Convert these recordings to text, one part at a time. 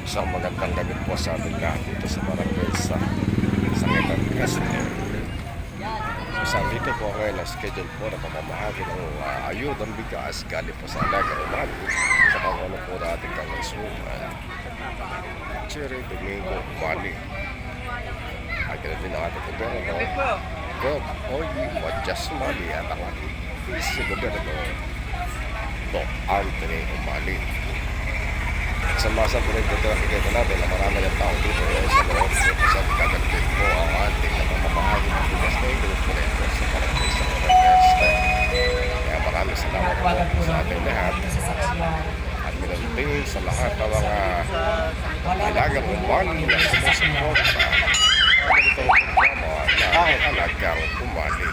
Isang magandang gabi po sa ating lahat dito sa barangay sa Sangitan, Castile. So dito po ngayon na schedule po na pamamahagi ng ayudang bigas galing po sa Alagang Umali sa pangulo po na ating kangasuman Cherry Domingo Umali. Ay ganun din ang ating gobyerno Gov. Oyi Wajas Umali at ang ating vice gobyerno Doc Anthony Umali. Sa masa po rin dito nakikita natin na marami ng tao dito sa loob sa kagalitin po ang ating napamamahagi ng bigas na ito po rin sa barangay sa Castile. Kaya maraming salamat po sa ating lahat at minunting sa lahat ng mga Alagang Umali na sumusupport sa ganitong programa na Alagang Umali.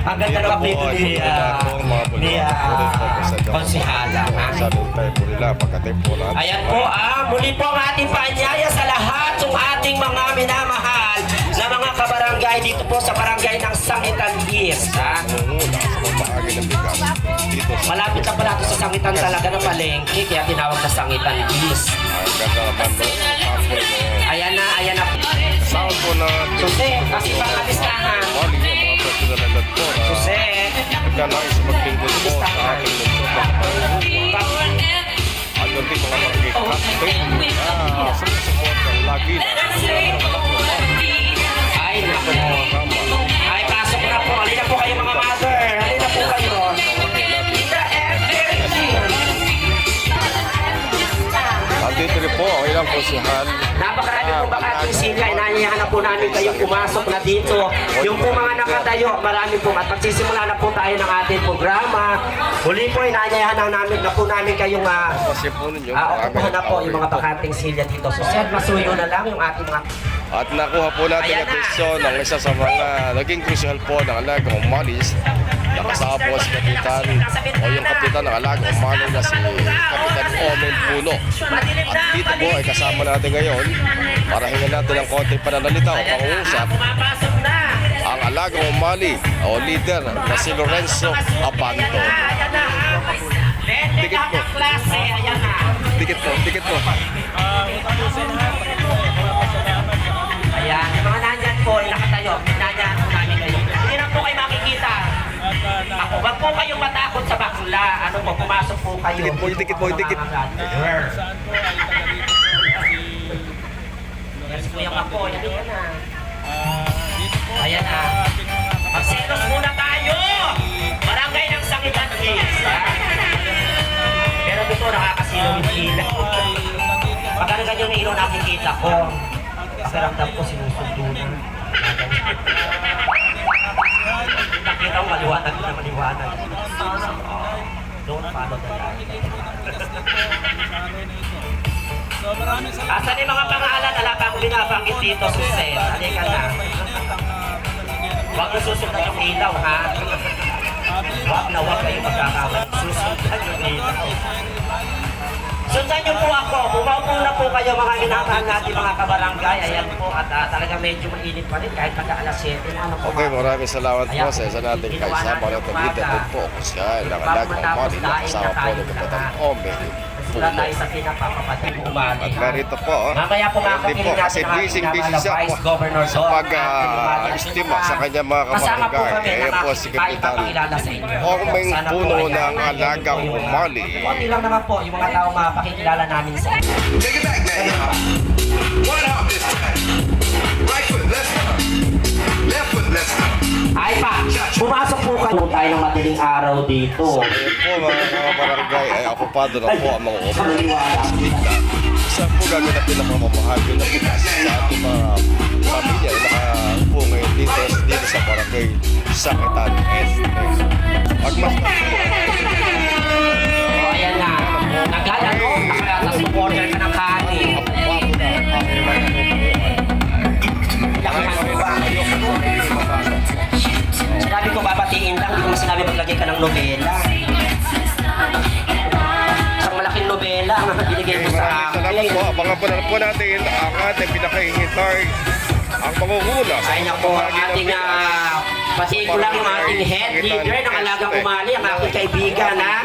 Ang ganda ng kapito ni Konsihala. Ayan po, muli po ang ating paanyaya sa lahat ng ating mga minamahal na mga kabarangay dito po sa barangay ng Sangitan East. Malapit lang pala ito sa Sangitan talaga na palengke, kaya tinawag na Sangitan East. Ayan na, ayan na. Saan po na Jose, kasi pang-alistahan. Jose, nagkanais maglingkod po sa ating lungsod at hindi mga mag-campaign sumusupport ng lagi na ay naku. Ay, pasok na po. Halina po kayo mga mother. Halina po kayo. dito rin po ang ilang konsehal. Napakarami po bakating sila. Inaanyahan na po namin kayong pumasok na dito. Yung po mga nakatayo, marami po. At magsisimula na po tayo ng ating programa. Huli po, inaanyahan na po namin kayong Kasi po ninyo, okupahan na po yung mga bakating silya dito. So, sir, masuyo na lang yung ating mga... At nakuha po natin ang atensyon ng isa sa mga naging crucial po ng Alagang Umali. Nakasama po si Kapitan o yung Kapitan ng Alagang Umali na si Kapitan Omen Puno. At dito po ay kasama natin ngayon para hingan natin ng konting pananalita o pang-uusap ang Alagang Umali o leader na si Lorenzo Abanto. Dikit po. Dikit po, dikit po. Ayan, yung mga nandyan po, nakatayo, nandyan po namin kayo. Hindi na po kayo makikita. Ako, wag po kayong matakot sa bakla. Ano po, pumasok po kayo. Dikit po, dikit po, dikit. Yes, kuya ka po, yan na. Ayan na. Magsilos muna tayo! Barangay ng Sangitan East. Pero dito nakakasilo yung ilaw. Pag ano ganyan yung ilaw nakikita ko, kasaramdam ko sinusundo na. Nakita ko maliwanag na maliwanag. Don't follow the light. Asan yung mga pangalan? Wala pa akong binabanggit dito, Susen. Halika na. Huwag na susundan yung ilaw, ha? Huwag kayo magkakawan. Susundan yung ilaw. Sundan niyo po ako. Bumaupo na po kayo mga minamahal natin mga kabarangay. Ayan po. At talaga medyo mainit pa rin kahit mag-alas 7 na. Ano po, Okay, maraming salamat po sa isa nating kaisama na tumita din po ako siya ng Alagang Umali na kasama po ng Kapitan Omen Puno. Tayo sa pinapapapatid umali. At narito po, mamaya po hindi po kasi busy siya po sa pag-estima sa kanyang mga kabarangay. Kaya po si Kapitan Omen Puno ng Alagang Umali. Kunti lang naman po yung mga tao mapakikilala namin sa inyo. Take it back, man. One out this time. Right foot, left foot. Left foot, left foot. Ay pa, pumasok po kayo tayo ng madaling araw dito. So ayun po mga barangay ay okupado na po ang mga opisina. Isa po gaganapin ang mamamahagi ng bigas sa ating mga pamilya na nakaupo ngayon dito sa barangay Sangitan East. Pagmas na O ayan na, naglalaro, nakasuporter ka ng kanin. Sinabi ko babatiin lang, hindi ko sinabi maglagay ka ng nobela. Isang malaking nobela ang binigay mo sa akin. salamat po. Abangan po natin ang ating pinakahihintay ang mangunguna sa Ay na po, pamamahagi ng ating bigas. Pati ko lang yung ating head leader ng Alagang Umali, ang aking kaibigan, ha?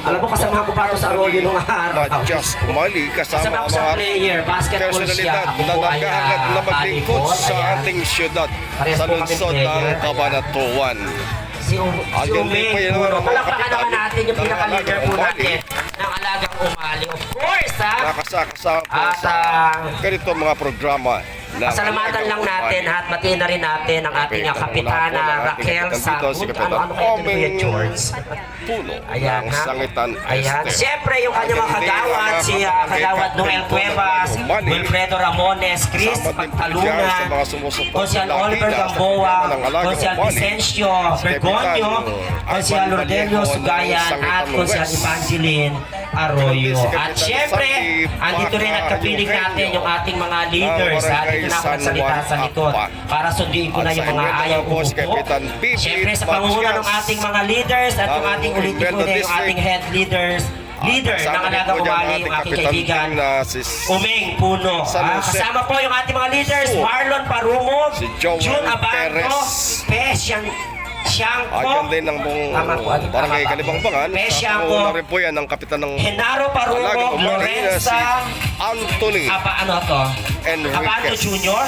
Alam mo, kasama ko pa ito sa Arroyo nung araw. Not just Umali, kasama Kasama ang ko sa mga player, basketball siya. personalidad Ako na po ay naghahanap na maglingkod volleyball. sa Ayan. ating syudad Parehas sa po kami lungsod player. ng Ayan. Cabanatuan. Si Again, Umeng po yun Puno. naman ang mga Palakpakan kapitan naman natin yung ng pinaka-leader Alagang po Umali. natin ng Alagang Umali. Of course, ha? Nakasakasama po At, sa ganito mga programa. na Pasalamatan lang natin ha, at batiin na rin natin ang ating kapitana Raquel Sangut. Ano kaya ito ni Kuya George? Puno Ayan ng ha. Sangitan Ayan. Este. Siyempre yung kanyang mga kagawad, si kagawad Noel Cuevas, Wilfredo Ramones, Chris Pagtalunan, Consial Oliver Gamboa, Consial Vicencio Bergonio, Consial Lourdelio Sugayan, at Consial Evangeline Arroyo. At siyempre, andito rin at kapiling natin yung ating mga leaders. Dito na ako nagsalita sa likod para sunduin ko na yung mga ayaw umupo. Siyempre sa pangunguna ng ating mga leaders at yung ating ulit-ulit na yung ating head leader ng Alagang Umali, yung aking kaibigan, Umeng Puno. Kasama po yung ating mga leaders, Marlon Parumog, Si Joel June Abanto, Perez. Siangko, Ayon din ng Tama po, buong barangay Kalibangbangan. Siangko, Una rin po yan ang kapitan ng Henaro Alagang Parumog, Umali na si Lorenza, Anthony ano to? Enriquez. Abando Junior,